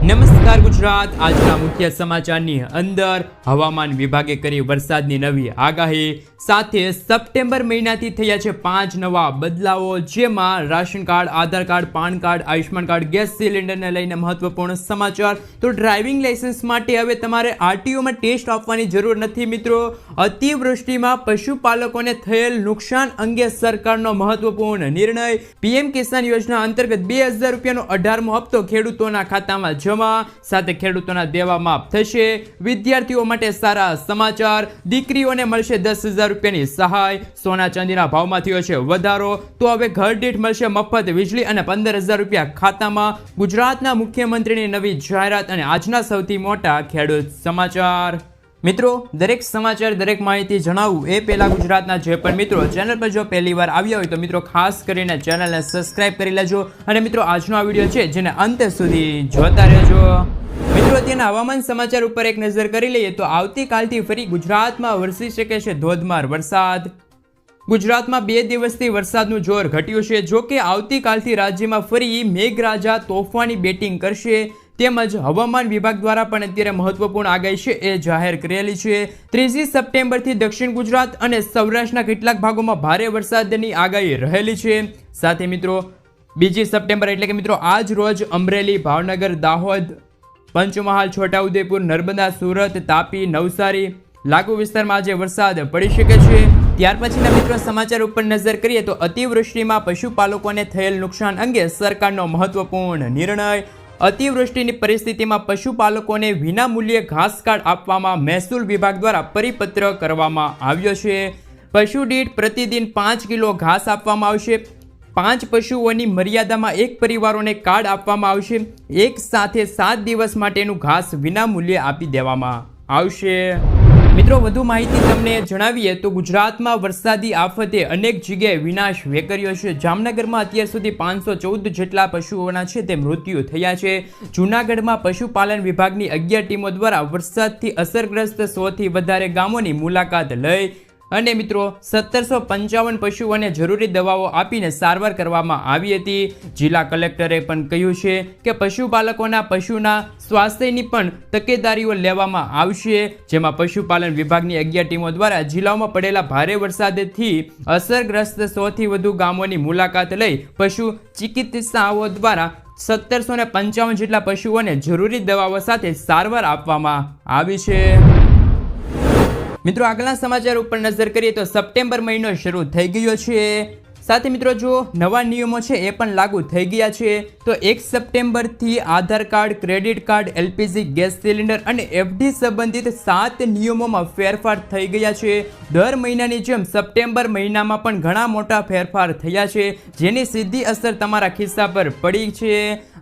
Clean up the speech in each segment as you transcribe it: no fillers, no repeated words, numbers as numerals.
નમસ્કાર ગુજરાત। આજના મુખ્ય સમાચારની અંદર હવામાન વિભાગે કરી વરસાદની નવી આગાહી સાથે સપ્ટેમ્બર મહિનાથી થયા છે 5 નવા બદલાવો, જેમાં ration card, Aadhaar card, PAN card, Ayushman card, gas સિલિન્ડરને લઈને મહત્વપૂર્ણ સમાચાર। તો ડ્રાઇવિંગ લાયસન્સ માટે હવે તમારે આરટીઓમાં ટેસ્ટ આપવાની જરૂર નથી મિત્રો। અતિવૃષ્ટિમાં પશુપાલકોને થયેલ નુકસાન અંગે સરકારનો મહત્વપૂર્ણ નિર્ણય। પીએમ કિસાન યોજના અંતર્ગત 2000 રૂપિયાનો 18મો હપ્તો ખેડૂતોના ખાતામાં જમા, સાથે ખેડૂતોના દેવા માફ થશે। વિદ્યાર્થીઓ માટે સારા સમાચાર, દીકરીઓને મળશે 10,000 રૂપિયાની સહાય। સોના ચાંદીના ભાવમાં થયો છે વધારો, તો હવે ઘર દીઠ મળશે મફત વીજળી અને 15,000 રૂપિયા ખાતામાં। ગુજરાતના મુખ્યમંત્રીની નવી જાહેરાત અને આજના સૌથી મોટા ખેડૂત સમાચાર। મિત્રો, દરેક સમાચાર, દરેક માહિતી જણાવું એ પહેલા ગુજરાતના જે પણ મિત્રો ચેનલ પર જો પહેલી વાર આવ્યા હોય તો મિત્રો ખાસ કરીને ચેનલને સબસ્ક્રાઇબ કરી લેજો અને મિત્રો આજનો આ વિડીયો છે જેને અંત સુધી જોતા રહેજો। મિત્રો, અત્યારના હવામાન સમાચાર ઉપર એક નજર કરી લઈએ તો આવતીકાલથી ફરી ગુજરાતમાં વરસી શકે છે ધોધમાર વરસાદ। ગુજરાતમાં 2 દિવસથી વરસાદનું જોર ઘટ્યું છે। જો કે આવતીકાલથી રાજ્યમાં ફરી મેઘરાજા તોફાની બેટિંગ કરશે, તેમજ હવામાન વિભાગ દ્વારા પણ અત્યારે મહત્વપૂર્ણ આગાહી છે એ જાહેર કરેલી છે। 3 સપ્ટેમ્બરથી દક્ષિણ ગુજરાત અને સૌરાષ્ટ્રના કેટલાક ભાગોમાં ભારે વરસાદની આગાહી રહેલી છે। સાથે મિત્રો 2 સપ્ટેમ્બર એટલે કે મિત્રો આજ રોજ અમરેલી, ભાવનગર, દાહોદ, પંચમહાલ, છોટાઉદેપુર, નર્મદા, સુરત, તાપી, નવસારી લાગુ વિસ્તારમાં આજે વરસાદ પડી શકે છે। ત્યાર પછીના મિત્રો સમાચાર ઉપર નજર કરીએ તો અતિવૃષ્ટિમાં પશુપાલકોને થયેલ નુકસાન અંગે સરકારનો મહત્વપૂર્ણ નિર્ણય। અતિવૃષ્ટિની પરિસ્થિતિમાં પશુપાલકોને વિનામૂલ્યે ઘાસ કાર્ડ આપવામાં મહેસૂલ વિભાગ દ્વારા પરિપત્ર કરવામાં આવ્યો છે। પશુ દીઠ પ્રતિદિન 5 કિલો ઘાસ આપવામાં આવશે। 5 પશુઓની મર્યાદામાં 1 પરિવારોને કાર્ડ આપવામાં આવશે। એક સાથે 7 દિવસ માટેનું ઘાસ વિનામૂલ્યે આપી દેવામાં આવશે। મિત્રો, વધુ માહિતી તમને જણાવીએ તો ગુજરાતમાં વરસાદી આફતે અનેક જગ્યાએ વિનાશ વેકર્યો છે। જામનગરમાં અત્યાર સુધી 514 જેટલા પશુઓના છે તે મૃત્યુ થયા છે। જૂનાગઢમાં પશુપાલન વિભાગની 11 ટીમો દ્વારા વરસાદથી અસરગ્રસ્ત 100થી વધારે ગામોની મુલાકાત લઈ અને મિત્રો 1755 પશુઓને જરૂરી દવાઓ આપીને સારવાર કરવામાં આવી હતી। જિલ્લા કલેક્ટરે પણ કહ્યું છે કે પશુપાલકોના પશુના સ્વાસ્થ્યની પણ તકેદારીઓ લેવામાં આવશે, જેમાં પશુપાલન વિભાગની 11 ટીમો દ્વારા જિલ્લાઓમાં પડેલા ભારે વરસાદથી અસરગ્રસ્ત 100થી વધુ ગામોની મુલાકાત લઈ પશુ ચિકિત્સાઓ દ્વારા 1755 જેટલા પશુઓને જરૂરી દવાઓ સાથે સારવાર આપવામાં આવી છે। મિત્રો, આગળના સમાચાર ઉપર નજર કરીએ તો સપ્ટેમ્બર મહિનો શરૂ થઈ ગયો છે। સાથે મિત્રો જો નવા નિયમો છે એ પણ લાગુ થઈ ગયા છે। તો 1 સપ્ટેમ્બરથી Aadhaar card, credit card, LPG gas cylinder અને એફડી સંબંધિત 7 નિયમોમાં ફેરફાર થઈ ગયા છે। દર મહિનાની જેમ સપ્ટેમ્બર મહિનામાં પણ ઘણા મોટા ફેરફાર થયા છે, જેની સીધી અસર તમારા ખિસ્સા પર પડી છે।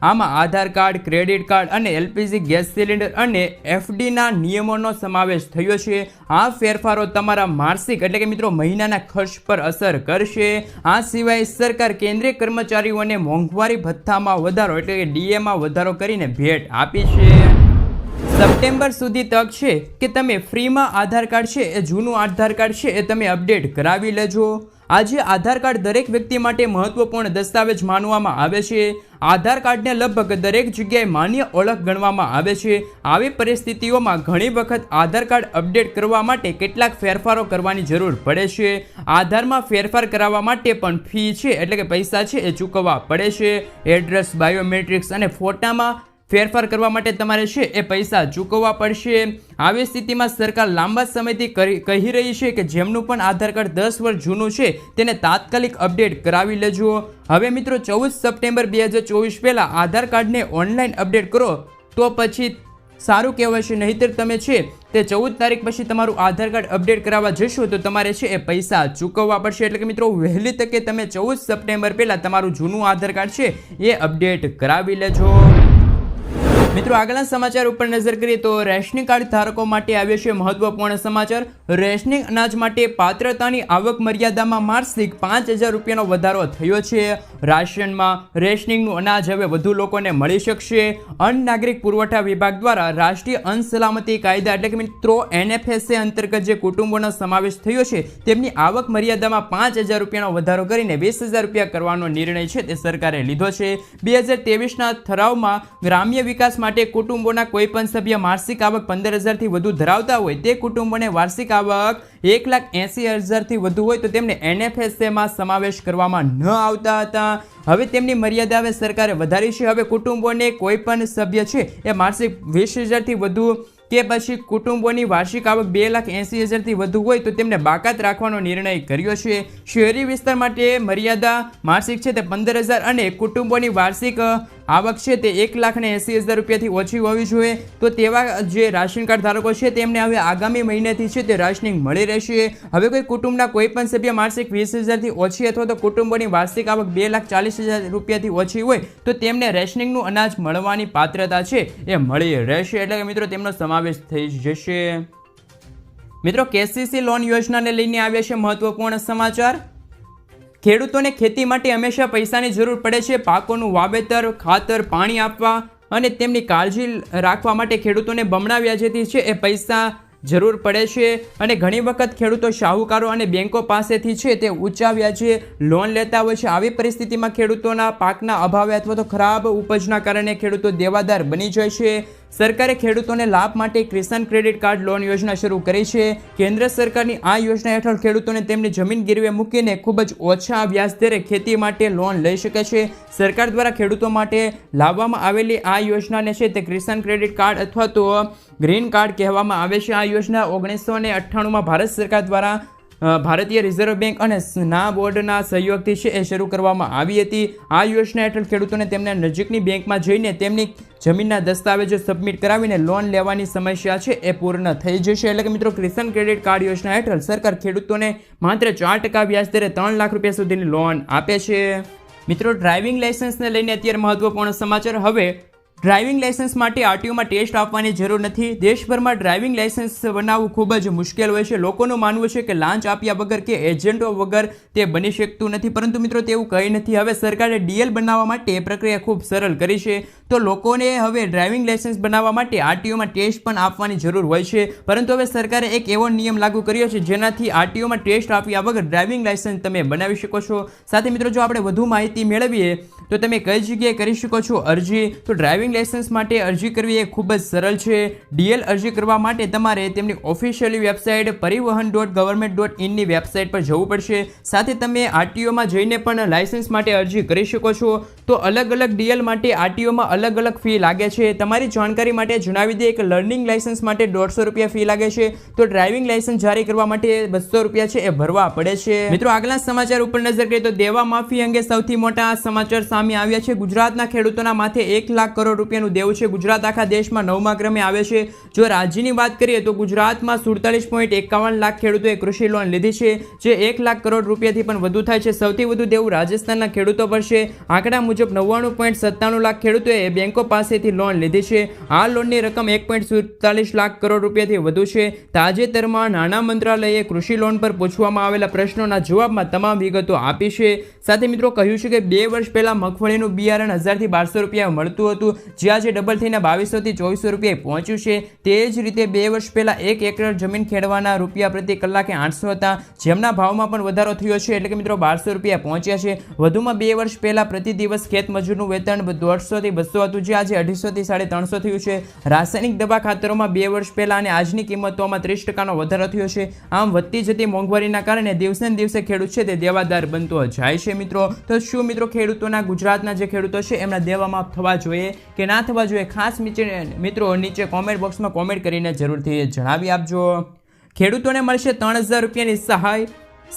આમાં આધાર કાર્ડ, ક્રેડિટ કાર્ડ અને એલપીજી ગેસ સિલિન્ડર અને એફડીના નિયમોનો સમાવેશ થયો છે। આ ફેરફારો તમારા માસિક એટલે કે મિત્રો મહિનાના ખર્ચ પર અસર કરશે। આ સિવાય સરકાર કેન્દ્રીય કર્મચારીઓને મોંઘવારી ભથ્થામાં વધારો એટલે કે ડીએમાં વધારો કરીને ભેટ આપી છે। સપ્ટેમ્બર સુધી તક છે કે તમે ફ્રીમાં આધાર કાર્ડ છે એ જૂનું આધાર કાર્ડ છે એ તમે અપડેટ કરાવી લેજો। આજે આધાર કાર્ડ દરેક વ્યક્તિ માટે મહત્વપૂર્ણ દસ્તાવેજ માનવામાં આવે છે। આધાર કાર્ડને લગભગ દરેક જગ્યાએ માન્ય ઓળખ ગણવામાં આવે છે। આવી પરિસ્થિતિઓમાં ઘણી વખત આધાર કાર્ડ અપડેટ કરવા માટે કેટલાક ફેરફારો કરવાની જરૂર પડે છે। આધારમાં ફેરફાર કરાવવા માટે પણ ફી છે એટલે કે પૈસા છે એ ચૂકવવા પડે છે। એડ્રેસ, બાયોમેટ્રિક્સ અને ફોટામાં ફેરફાર કરવા માટે તમારે છે એ પૈસા ચૂકવવા પડશે। આવી સ્થિતિમાં સરકાર લાંબા સમયથી કહી રહી છે કે જેમનું પણ આધાર કાર્ડ 10 વર્ષ જૂનું છે તેને તાત્કાલિક અપડેટ કરાવી લેજો। હવે મિત્રો 14 સપ્ટેમ્બર 2024 પહેલા આધાર કાર્ડને ઓનલાઈન અપડેટ કરો તો પછી સારું કહેવાશે, નહીંતર તમે છે તે 14 તારીખ પછી તમારું આધાર કાર્ડ અપડેટ કરાવવા જશો તો તમારે છે એ પૈસા ચૂકવવા પડશે। એટલે કે મિત્રો વહેલી તકે તમે 14 સપ્ટેમ્બર પહેલા તમારું જૂનું આધાર કાર્ડ છે એ અપડેટ કરાવી લેજો। મિત્રો, આગળના સમાચાર ઉપર નજર કરીએ તો રેશનિંગ કાર્ડ ધારકો માટે આવ્યો છે મહત્વપૂર્ણ સમાચાર। રેશનિંગ અનાજ માટે પાત્રતાની આવક મર્યાદામાં માસિક 5,000 રૂપિયાનો વધારો થયો છે। રાશનમાં રેશનિંગનું અનાજ હવે વધુ લોકોને મળી શકશે। અન્ન નાગરિક પુરવઠા વિભાગ દ્વારા રાષ્ટ્રીય અન્ન સલામતી કાયદા એટલે કે મિત્રો NFSA અંતર્ગત જે કુટુંબોનો સમાવેશ થયો છે તેમની આવક મર્યાદામાં 5,000 રૂપિયાનો વધારો કરીને 20,000 રૂપિયા કરવાનો નિર્ણય છે તે સરકારે લીધો છે। 2023ના ઠરાવમાં ગ્રામ્ય વિકાસ માટે માટે કુટુંબોના કોઈ પણ સભ્ય માસિક આવક 15,000થી વધુ ધરાવતા હોય તે કુટુંબોને વાર્ષિક આવક 1,80,000થી વધુ હોય તો તેમને NFSAમાં સમાવેશ કરવામાં ન આવતા હતા. હવે તેમની મર્યાદા હવે સરકારે વધારી છે. હવે કુટુંબોને કોઈ પણ સભ્ય છે એ માસિક 20,000થી વધુ કે પછી કુટુંબોની વાર્ષિક આવક 2,80,000થી વધુ હોય તો તેમને બાકાત રાખવાનો નિર્ણય કર્યો છે. શહેરી વિસ્તાર માટે મર્યાદા માસિક છે તે 15,000 અને કુટુંબોની વાર્ષિક આવક છે તે 1,80,000 રૂપિયાથી ઓછી હોવી જોઈએ. તો તેવા જે રાશન કાર્ડ ધારકો છે તેમને હવે આગામી મહિનાથી છે તે રાશનિંગ મળી રહેશે. હવે કોઈ કુટુંબના કોઈ પણ સભ્ય માસિક 20,000થી ઓછી અથવા તો કુટુંબોની વાર્ષિક આવક 2,40,000 રૂપિયાથી ઓછી હોય તો તેમને રેશનિંગનું અનાજ મળવાની પાત્રતા છે એ મળી રહેશે. એટલે કે મિત્રો તેમનો સમાવેશ થઈ જશે. મિત્રો KCC લોન યોજનાને લઈને આવ્યા છે મહત્વપૂર્ણ સમાચાર. ખેડૂતોને ખેતી માટે હંમેશા પૈસાની જરૂર પડે છે. પાકોનું વાવેતર, ખાતર, પાણી આપવા અને તેમની કાળજી રાખવા માટે ખેડૂતોને બમણા વ્યાજેથી છે એ પૈસા જરૂર પડે છે અને ઘણી વખત ખેડૂતો શાહુકારો અને બેંકો પાસેથી છે તે ઊંચા વ્યાજે લોન લેતા હોય છે. આવી પરિસ્થિતિમાં ખેડૂતોના પાકના અભાવે અથવા તો ખરાબ ઉપજના કારણે ખેડૂતો દેવાદાર બની જાય છે. સરકારે ખેડૂતોને લાભ માટે કિસાન ક્રેડિટ કાર્ડ લોન યોજના શરૂ કરી છે. કેન્દ્ર સરકારની આ યોજના હેઠળ ખેડૂતોને તેમની જમીન ગીરવે મૂકીને ખૂબ જ ઓછા વ્યાજદરે ખેતી માટે લોન લઈ શકે છે. સરકાર દ્વારા ખેડૂતો માટે લાવવામાં આવેલી આ યોજનાને છે તે કિસાન ક્રેડિટ કાર્ડ અથવા તો ગ્રીન કાર્ડ કહેવામાં આવે છે. આ યોજના 1998માં ભારત સરકાર દ્વારા ભારતીય રિઝર્વ બેંક અને ના બોર્ડના સહયોગથી છે એ શરૂ કરવામાં આવી હતી. આ યોજના હેઠળ ખેડૂતોને તેમના નજીકની બેંકમાં જઈને તેમની જમીનના દસ્તાવેજો સબમિટ કરાવીને લોન લેવાની સમસ્યા છે એ પૂર્ણ થઈ જશે. એટલે કે મિત્રો કિસાન ક્રેડિટ કાર્ડ યોજના હેઠળ સરકાર ખેડૂતોને માત્ર 4% વ્યાજદરે 3 લાખ રૂપિયા સુધીની લોન આપે છે. મિત્રો ડ્રાઇવિંગ લાયસન્સને લઈને અત્યારે મહત્વપૂર્ણ સમાચાર. હવે ડ્રાઇવિંગ લાયસન્સ માટે આરટીઓમાં ટેસ્ટ આપવાની જરૂર નથી. દેશભરમાં ડ્રાઇવિંગ લાયસન્સ બનાવવું ખૂબ જ મુશ્કેલ હોય છે. લોકોનું માનવું છે કે લાંચ આપ્યા વગર કે એજન્ટો વગર તે બની શકતું નથી, પરંતુ મિત્રો તેવું કંઈ નથી. હવે સરકારે DL બનાવવા માટે પ્રક્રિયા ખૂબ સરળ કરી છે. તો લોકોને હવે ડ્રાઇવિંગ લાયસન્સ બનાવવા માટે આરટીઓમાં ટેસ્ટ પણ આપવાની જરૂર હોય છે, પરંતુ હવે સરકારે એક એવો નિયમ લાગુ કર્યો છે જેનાથી આરટીઓમાં ટેસ્ટ આપ્યા વગર ડ્રાઇવિંગ લાયસન્સ તમે બનાવી શકો છો. સાથે મિત્રો જો આપણે વધુ માહિતી મેળવીએ તો તમે કઈ જગ્યાએ કરી શકો છો અરજી. તો ડ્રાઇવિંગ લાયસન્સ માટે અરજી કરવી એ ખૂબ જ સરળ છે. DL અરજી કરવા માટે તમારે તેમની ઓફિશિયલી વેબસાઇટ parivahan.government.in ની વેબસાઇટ પર જવું પડશે. સાથે તમે આરટીઓમાં જઈને પણ લાયસન્સ માટે અરજી કરી શકો છો. તો અલગ અલગ DL માટે આરટીઓમાં અલગ અલગ ફી લાગે છે. તમારી જાણકારી માટે જણાવી દઈએ કે લર્નિંગ લાયસન્સ માટે 150 રૂપિયા ફી લાગે છે. તો ડ્રાઇવિંગ લાયસન્સ જારી કરવા માટે 200 રૂપિયા છે એ ભરવા પડે છે. મિત્રો આગલા સમાચાર ઉપર નજર કરીએ તો દેવા માફી અંગે સૌથી મોટા સમાચાર સામે આવ્યા છે. ગુજરાતના ખેડૂતોના માથે 1 લાખ કરોડ રૂપિયાનું દેવું છે. ગુજરાત આખા દેશમાં 9મા ક્રમે આવે છે. જો રાજ્યની વાત કરીએ તો ગુજરાતમાં 47.51 લાખ ખેડૂતોએ કૃષિ લોન લીધી છે, જે 1 લાખ કરોડ રૂપિયાથી પણ વધુ થાય છે. સૌથી વધુ દેવું રાજસ્થાનના ખેડૂતો પર છે. આંકડા મુજબ 99.97 લાખ ખેડૂતોએ બેંકો પાસેથી લોન લીધી છે. આ લોનની રકમ 1.47 લાખ કરોડ રૂપિયાથી વધુ છે. તાજેતરમાં નાણાં મંત્રાલયે કૃષિ લોન પર પૂછવામાં આવેલા પ્રશ્નોના જવાબમાં તમામ વિગતો આપી છે. સાથે મિત્રો કહ્યું છે કે 2 વર્ષ પહેલા મગફળીનું બિયારણ 1000 થી 1200 રૂપિયા મળતું હતું, જે આજે ડબલ થઈને 2200 થી 2400 રૂપિયા પહોંચ્યું છે. તે જ રીતે 2 વર્ષ પહેલા 1 એકર જમીન ખેડવાના રૂપિયા પ્રતિ કલાકે 800 હતા, જેમના ભાવમાં પણ વધારો થયો છે. એટલે કે મિત્રો 1200 રૂપિયા પહોંચ્યા છે. વધુમાં 2 વર્ષ પહેલા પ્રતિ દિવસ ખેત મજૂરનું વેતન 150 થી 200 હતું, જે આજે 250 થી 350 થયું છે. રાસાયણિક દવા ખાતરોમાં 2 વર્ષ પહેલા અને આજની કિંમતોમાં 30% વધારો થયો છે. આમ વધતી જતી મોંઘવારીના કારણે દિવસે ને દિવસે ખેડૂત છે તે દેવાદાર બનતો જાય છે. મિત્રો તો શું મિત્રો ખેડૂતોના ગુજરાતના જે ખેડૂતો છે એમના દેવા માફ થવા જોઈએ કે ના થવા જોઈએ? ખાસ મિત્રો નીચે કોમેન્ટ બોક્સમાં કોમેન્ટ કરીને જરૂરથી જણાવી આપજો. ખેડૂતોને મળશે 3000 રૂપિયાની સહાય.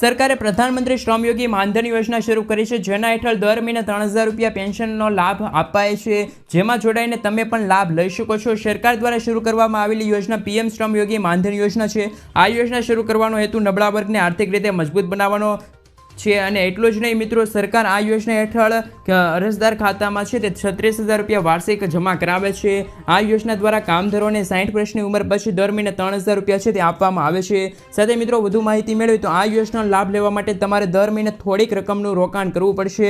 સરકારે પ્રધાનમંત્રી શ્રમયોગી માનધન યોજના શરૂ કરી છે, જેના હેઠળ દર મહિને 3000 રૂપિયા પેન્શનનો લાભ અપાય છે, જેમાં જોડાઈને તમે પણ લાભ લઈ શકો છો. સરકાર દ્વારા શરૂ કરવામાં આવેલી યોજના PM શ્રમયોગી માનધન યોજના છે. આ યોજના શરૂ કરવાનો હેતુ નબળા વર્ગને આર્થિક રીતે મજબૂત બનાવવાનો છે. અને એટલું જ નહીં મિત્રો, સરકાર આ યોજના હેઠળ અરજદાર ખાતામાં છે તે 36000 રૂપિયા વાર્ષિક જમા કરાવે છે. આ યોજના દ્વારા કામદારોને 60 વર્ષની ઉંમર પછી દર મહિને 3000 રૂપિયા છે તે આપવામાં આવે છે. સાથે મિત્રો વધુ માહિતી મેળવી તો આ યોજનાનો લાભ લેવા માટે તમારે દર મહિને થોડીક રકમનું રોકાણ કરવું પડશે.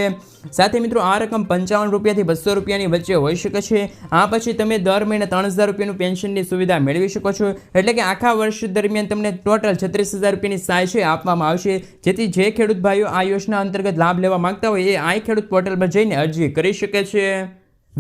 સાથે મિત્રો આ રકમ 55 રૂપિયાથી 200 રૂપિયાની વચ્ચે હોઈ શકે છે. આ પછી તમે દર મહિને 3000 રૂપિયાનું પેન્શનની સુવિધા મેળવી શકો છો. એટલે કે આખા વર્ષ દરમિયાન તમને ટોટલ 36000 રૂપિયાની સહાય છે આપવામાં આવશે, જેથી જે ખેડૂત ભાઈઓ આ યોજના અંતર્ગત લાભ લેવા માંગતા હોય એ આ ખેડૂત પોર્ટલ પર જઈને અરજી કરી શકે છે.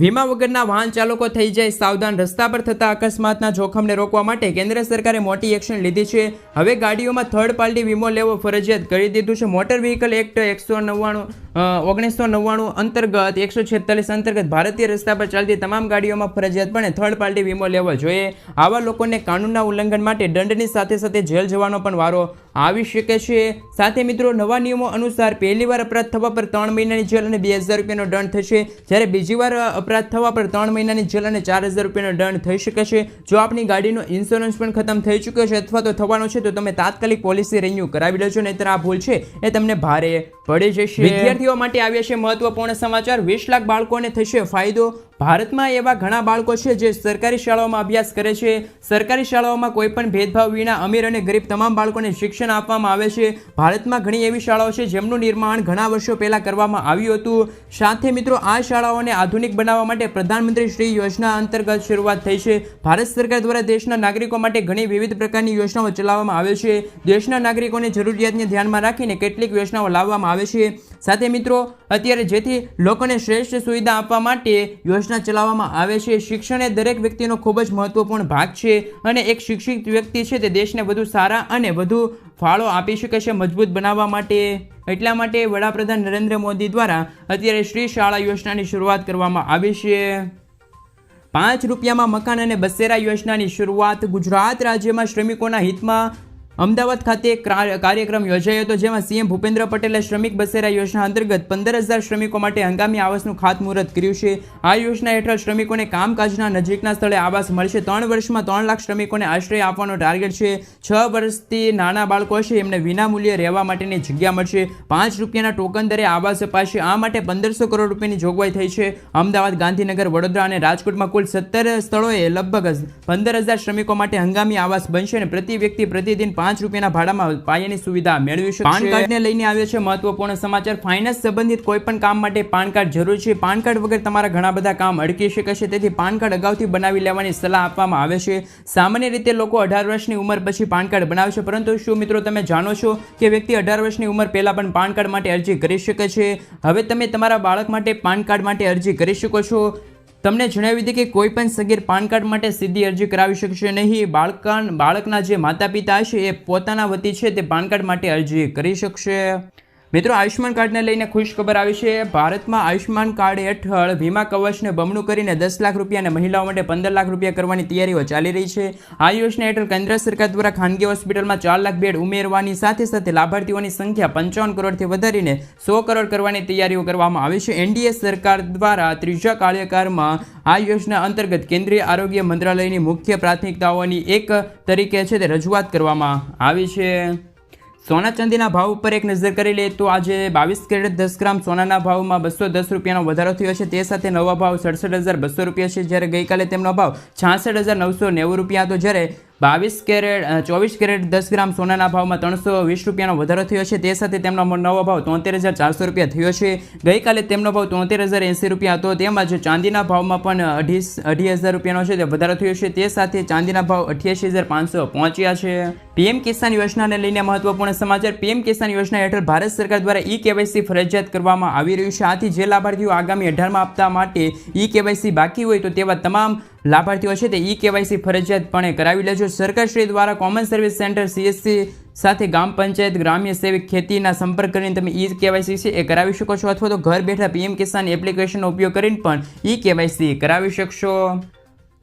વીમા વગરના વાહન ચાલકો થઈ જાય સાવધાન. રસ્તા પર થતા અકસ્માતના જોખમને રોકવા માટે કેન્દ્ર સરકારે મોટી એક્શન લીધી છે. હવે ગાડીઓમાં થર્ડ પાર્ટી વીમો લેવો ફરજિયાત કરી દીધું છે. મોટર વ્હીકલ એક્ટ 1999 અંતર્ગત 146 અંતર્ગત ભારતીય રસ્તા પર ચાલતી તમામ ગાડીઓમાં ફરજિયાતપણે થર્ડ પાર્ટી વીમો લેવો જોઈએ. આવા લોકોને કાનૂનના ઉલ્લંઘન માટે દંડની સાથે સાથે જેલ જવાનો પણ વારો આવી શકે છે. સાથે મિત્રો, નવા નિયમો અનુસાર પહેલીવાર અપરાધ થવા પર 3 મહિનાની જેલ અને 2000 રૂપિયાનો દંડ થશે, જ્યારે બીજી વાર અપરાધ થવા પર 3 મહિનાની જેલ અને 4000 રૂપિયાનો દંડ થઈ શકે છે. જો આપની ગાડીનો ઇન્સ્યોરન્સ પણ ખતમ થઈ ચૂક્યો છે અથવા તો થવાનો છે તો તમે તાત્કાલિક પોલિસી રિન્યુ કરાવી લેજો, નહીંતર આ ભૂલ છે એ તમને ભારે પડી જશે. વિદ્યાર્થીઓ માટે આવ્યા છે મહત્વપૂર્ણ સમાચાર. 20 લાખ બાળકોને થશે ફાયદો. ભારતમાં એવા ઘણા બાળકો છે જે સરકારી શાળાઓમાં અભ્યાસ કરે છે. સરકારી શાળાઓમાં કોઈ પણ ભેદભાવ વિના અમીર અને ગરીબ તમામ બાળકોને શિક્ષણ આપવામાં આવે છે. ભારતમાં ઘણી એવી શાળાઓ છે જેમનું નિર્માણ ઘણા વર્ષો પહેલા કરવામાં આવ્યું હતું. સાથે મિત્રો, આ શાળાઓને આધુનિક બનાવવા માટે પ્રધાનમંત્રી શ્રી યોજના અંતર્ગત શરૂઆત થઈ છે. ભારત સરકાર દ્વારા દેશના નાગરિકો માટે ઘણી વિવિધ પ્રકારની યોજનાઓ ચલાવવામાં આવે છે. દેશના નાગરિકોની જરૂરિયાતને ધ્યાનમાં રાખીને કેટલીક યોજનાઓ લાવવામાં આવે છે. સાથે મિત્રો, અત્યારે જેથી લોકોને શ્રેષ્ઠ સુવિધા આપવા માટે યોજના ચલાવવામાં આવે છે. શિક્ષણ એ દરેક વ્યક્તિનો ખૂબ જ મહત્વપૂર્ણ ભાગ છે અને એક શિક્ષિત વ્યક્તિ છે તે દેશને વધુ સારા અને વધુ ફાળો આપી શકે છે મજબૂત બનાવવા માટે. એટલા માટે વડાપ્રધાન નરેન્દ્ર મોદી દ્વારા અત્યારે શ્રી શાળા યોજનાની શરૂઆત કરવામાં આવી છે. 5 રૂપિયામાં મકાન અને બસેરા યોજનાની શરૂઆત. ગુજરાત રાજ્યમાં શ્રમિકોના હિતમાં અમદાવાદ ખાતે કાર્યક્રમ યોજાયો હતો, જેમાં સીએમ ભૂપેન્દ્ર પટેલે શ્રમિક બસેરા યોજના અંતર્ગત 15,000 શ્રમિકો માટે હંગામી આવાસનું ખાતમુહૂર્ત કર્યું છે. આ યોજના હેઠળ શ્રમિકોને કામકાજના નજીકના સ્થળે આવાસ મળશે. 3 વર્ષમાં 3 લાખ શ્રમિકોને આશ્રય આપવાનો ટાર્ગેટ છે. 6 વર્ષથી નાના બાળકો હશે એમને વિનામૂલ્યે રહેવા માટેની જગ્યા મળશે. 5 રૂપિયાના ટોકન દરે આવાસ અપાશે. આ માટે 1500 કરોડ રૂપિયાની જોગવાઈ થઈ છે. અમદાવાદ, ગાંધીનગર, વડોદરા અને રાજકોટમાં કુલ 17 સ્થળોએ લગભગ 15,000 શ્રમિકો માટે હંગામી આવાસ બનશે અને પ્રતિ વ્યક્તિ પ્રતિદિન 5 રૂપિયાના ભાડામાં પાયાની સુવિધા મેળવી શકશે. પાન કાર્ડને લઈને આવ્યો છે મહત્વપૂર્ણ સમાચાર. ફાઇનાન્સ સંબંધિત કોઈ પણ કામ માટે પાન કાર્ડ જરૂરી છે. પાન કાર્ડ વગર તમારા ઘણા બધા કામ અટકી શકે છે, તેથી પાન કાર્ડ અગાઉથી બનાવી લેવાની સલાહ આપવામાં આવે છે. સામાન્ય રીતે લોકો 18 વર્ષની ઉંમર પછી પાન કાર્ડ બનાવે છે, પરંતુ શું મિત્રો તમે જાણો છો કે વ્યક્તિ 18 વર્ષની ઉંમર પહેલા પણ પાન કાર્ડ માટે અરજી કરી શકે છે? હવે તમે તમારા બાળક માટે પાન કાર્ડ માટે અરજી કરી શકો છો. તમને જણાવી દઈએ કે કોઈ પણ સગીર પાન કાર્ડ માટે સીધી અરજી કરાવી શકશે નહીં. બાળકના જે માતા પિતા હશે એ પોતાના વતી છે તે પાન કાર્ડ માટે અરજી કરી શકશે. મિત્રો, આયુષ્માન કાર્ડને લઈને ખુશ ખબર આવી છે. ભારતમાં આયુષ્માન કાર્ડ હેઠળ વીમા કવચને બમણું કરીને 10 લાખ રૂપિયા અને મહિલાઓ માટે 15 લાખ રૂપિયા કરવાની તૈયારીઓ ચાલી રહી છે. આ યોજના હેઠળ કેન્દ્ર સરકાર દ્વારા ખાનગી હોસ્પિટલમાં 4 લાખ બેડ ઉમેરવાની સાથે સાથે લાભાર્થીઓની સંખ્યા 55 કરોડથી વધારીને 100 કરોડ કરવાની તૈયારીઓ કરવામાં આવી છે. એનડીએ સરકાર દ્વારા ત્રીજા કાર્યકાળમાં આ યોજના અંતર્ગત કેન્દ્રીય આરોગ્ય મંત્રાલયની મુખ્ય પ્રાથમિકતાઓની એક તરીકે છે તે રજૂઆત કરવામાં આવી છે. સોના ચાંદીના ભાવ ઉપર એક નજર કરી લઈએ તો આજે 22 કેરેટ 10 ગ્રામ સોનાના ભાવમાં 210 રૂપિયાનો વધારો થયો છે. તે સાથે નવો ભાવ 67,200 રૂપિયા છે, જ્યારે ગઈકાલે તેમનો ભાવ 66,990 રૂપિયા હતો. જ્યારે 24 કેરેટ 10 ગ્રામ સોનાના ભાવમાં 320 રૂપિયાનો વધારો થયો છે. તે સાથે તેમનો નવો ભાવ 73,400 રૂપિયા થયો છે. ગઈકાલે તેમનો ભાવ 73,080 રૂપિયા હતો. તેમજ ચાંદીના ભાવમાં પણ 2,500 રૂપિયાનો છે તે વધારો થયો છે. તે સાથે ચાંદીના ભાવ 88,500 પહોંચ્યા છે. પીએમ કિસાન યોજનાને લઈને મહત્વપૂર્ણ સમાચાર. પીએમ કિસાન યોજના હેઠળ ભારત સરકાર દ્વારા ઈ-કેવાયસી ફરજિયાત કરવામાં આવી રહ્યું છે. આથી જે લાભાર્થીઓ આગામી 18મા હપ્તા માટે ઈ-કેવાયસી બાકી હોય તો તેવા તમામ લાભાર્થીઓ છે તે ઈ-કેવાયસી ફરજિયાતપણે કરાવી લેજો. સરકારશ્રી દ્વારા કોમન સર્વિસ સેન્ટર CSC સાથે ગ્રામ પંચાયત, ગ્રામ્ય સેવિક ખેતીના સંપર્ક કરીને તમે ઈ-કેવાયસી છે એ કરાવી શકો છો, અથવા તો ઘર બેઠા પીએમ કિસાન એપ્લિકેશનનો ઉપયોગ કરીને પણ ઈ-કેવાયસી કરાવી શકશો.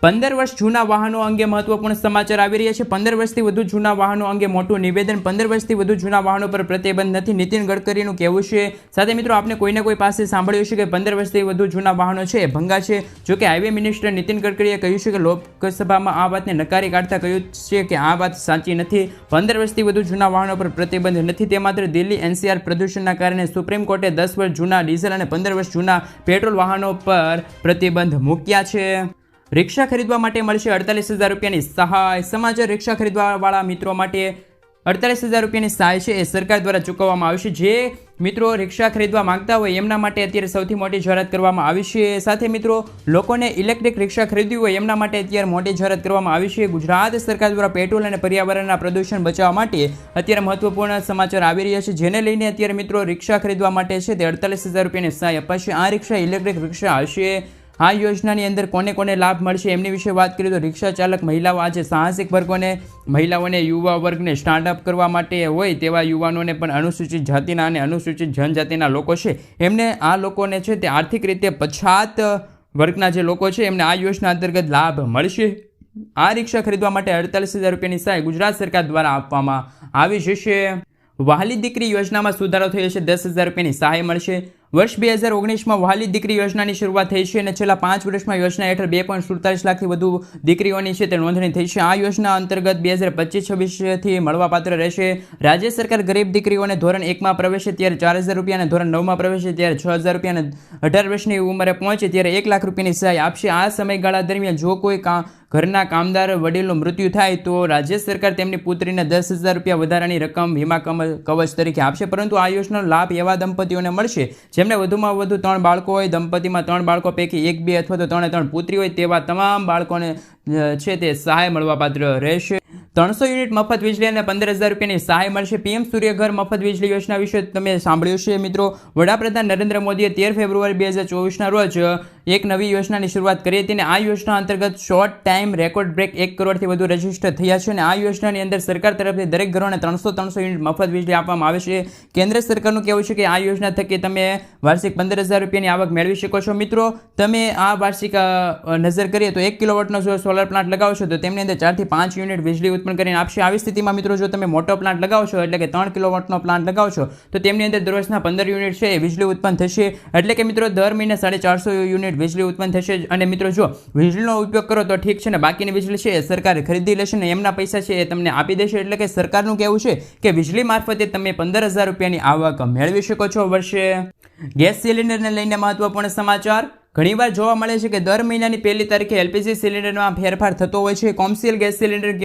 15 વર્ષ જૂના વાહનો અંગે મહત્વપૂર્ણ સમાચાર આવી રહ્યા છે. 15 વર્ષથી વધુ જૂના વાહનો અંગે મોટું નિવેદન. 15 વર્ષથી વધુ જૂના વાહનો પર પ્રતિબંધ નથી, નીતિન ગડકરીનું કહેવું છે. સાથે મિત્રો, આપને કોઈને કોઈ પાસે સાંભળ્યું છે કે 15 વર્ષથી વધુ જૂના વાહનો છે એ ભંગા છે. જો કે હાઈવે મિનિસ્ટર નીતિન ગડકરીએ કહ્યું છે કે લોકસભામાં આ વાતને નકારી કાઢતા કહ્યું છે કે આ વાત સાચી નથી. 15 વર્ષથી વધુ જૂના વાહનો પર પ્રતિબંધ નથી. તે માત્ર દિલ્હી NCR પ્રદૂષણના કારણે સુપ્રીમ કોર્ટે 10 વર્ષ જૂના ડીઝલ અને 15 વર્ષ જૂના પેટ્રોલ વાહનો પર પ્રતિબંધ મૂક્યા છે. રિક્ષા ખરીદવા માટે મળશે 48,000 રૂપિયાની સહાય. સમાચાર. રિક્ષા ખરીદવાવાળા મિત્રો માટે 48,000 રૂપિયાની સહાય છે એ સરકાર દ્વારા ચૂકવવામાં આવશે. જે મિત્રો રિક્ષા ખરીદવા માંગતા હોય એમના માટે અત્યારે સૌથી મોટી જાહેરાત કરવામાં આવી છે. સાથે મિત્રો, લોકોને ઇલેક્ટ્રિક રિક્ષા ખરીદવી હોય એમના માટે અત્યારે મોટી જાહેરાત કરવામાં આવી છે. ગુજરાત સરકાર દ્વારા પેટ્રોલ અને પર્યાવરણના પ્રદૂષણ બચાવવા માટે અત્યારે મહત્વપૂર્ણ સમાચાર આવી રહ્યા છે, જેને લઈને અત્યારે મિત્રો રિક્ષા ખરીદવા માટે છે તે 48,000 રૂપિયાની સહાય અપાશે. આ રિક્ષા ઇલેક્ટ્રિક રિક્ષા હશે. આ યોજનાની અંદર કોને કોને લાભ મળશે એમની વિશે વાત કરીએ તો રિક્ષા ચાલક મહિલાઓ, આજે સાહસિક વર્ગોને, મહિલાઓને, યુવા વર્ગને સ્ટાર્ટઅપ કરવા માટે હોય તેવા યુવાનોને પણ અનુસૂચિત જાતિના અને અનુસૂચિત જનજાતિના લોકો છે એમને, આ લોકોને છે તે આર્થિક રીતે પછાત વર્ગના જે લોકો છે એમને આ યોજના અંતર્ગત લાભ મળશે. આ રિક્ષા ખરીદવા માટે 48,000 રૂપિયાની સહાય ગુજરાત સરકાર દ્વારા આપવામાં આવી જશે. વહાલી દીકરી યોજનામાં સુધારો થયો છે, 10,000 રૂપિયાની સહાય મળશે. વર્ષ 2019માં વહાલી દીકરી યોજનાની શરૂઆત થઈ છે અને છેલ્લા 5 વર્ષમાં યોજના હેઠળ 2.47 લાખથી વધુ દીકરીઓની છે તે નોંધણી થઈ છે. આ યોજના અંતર્ગત 2025-26થી મળવાપાત્ર રહેશે. રાજ્ય સરકાર ગરીબ દીકરીઓને ધોરણ 1માં પ્રવેશે ત્યારે 4,000 રૂપિયા અને ધોરણ 9માં પ્રવેશે ત્યારે 6,000 રૂપિયા અને 18 વર્ષની ઉંમરે પહોંચે ત્યારે 1 લાખ રૂપિયાની સહાય આપશે. આ સમયગાળા દરમિયાન જો કોઈ ઘરના કામદાર વડીલનું મૃત્યુ થાય તો રાજ્ય સરકાર તેમની પુત્રીને 10,000 રૂપિયા વધારાની રકમ વીમા કવચ તરીકે આપશે. પરંતુ આ યોજનાનો લાભ એવા દંપતીઓને મળશે જેમને વધુમાં વધુ 3 બાળકો હોય. દંપતીમાં 3 બાળકો પૈકી 1, 2 અથવા તો 3 પુત્રી હોય તેવા તમામ બાળકોને છે તે સહાય મળવાપાત્ર રહેશે. 300 યુનિટ મફત વીજળી અને 15,000 રૂપિયાની સહાય મળશે. પીએમ સૂર્યઘર મફત વીજળી યોજના વિશે તમે સાંભળ્યું છે મિત્રો. વડાપ્રધાન નરેન્દ્ર મોદીએ 13 ફેબ્રુઆરી 2024ના રોજ એક નવી યોજનાની શરૂઆત કરી હતી અને આ યોજના અંતર્ગત શોર્ટ ટાઈમ રેકોર્ડ બ્રેક 1 કરોડથી વધુ રજીસ્ટર થયા છે અને આ યોજનાની અંદર સરકાર તરફથી દરેક ઘરોને 300 યુનિટ મફત વીજળી આપવામાં આવે છે. કેન્દ્ર સરકારનું કહેવું છે કે આ યોજના થકી તમે વાર્ષિક 15,000 રૂપિયાની આવક મેળવી શકો છો. મિત્રો તમે આ વાર્ષિક નજર કરીએ તો 1 કિલોવોટનો જો સોલર પ્લાન્ટ લગાવશો તો તેમની અંદર 4 થી 5 યુનિટ વીજળી ઉત્પન્ન કરીને આપશે. આવી સ્થિતિમાં મિત્રો જો તમે મોટો પ્લાન્ટ લગાવશો એટલે કે 3 કિલોવોટનો પ્લાન્ટ લગાવશો તો તેમની અંદર દરરોજના 15 યુનિટ છે એ વીજળી ઉત્પન્ન થશે. એટલે કે મિત્રો દર મહિને 450 યુનિટ વીજળી ઉત્પન્ન થશે. અને મિત્રો જો વીજળીનો ઉપયોગ કરો તો ઠીક છે ને, બાકીની વીજળી છે એ સરકાર ખરીદી લેશે ને એમના પૈસા છે એ તમને આપી દેશે. એટલે કે સરકારનું કહેવું છે કે વીજળી મારફતે તમે 15,000 રૂપિયાની આવક મેળવી શકો છો વર્ષે. ગેસ સિલિન્ડરને લઈને મહત્વપૂર્ણ સમાચાર. ઘણીવાર જોવા મળે છે કે દર મહિનાની 1લી તારીખે એલપીજી સિલિન્ડરમાં ફેરફાર થતો હોય છે. Commercial gas cylinder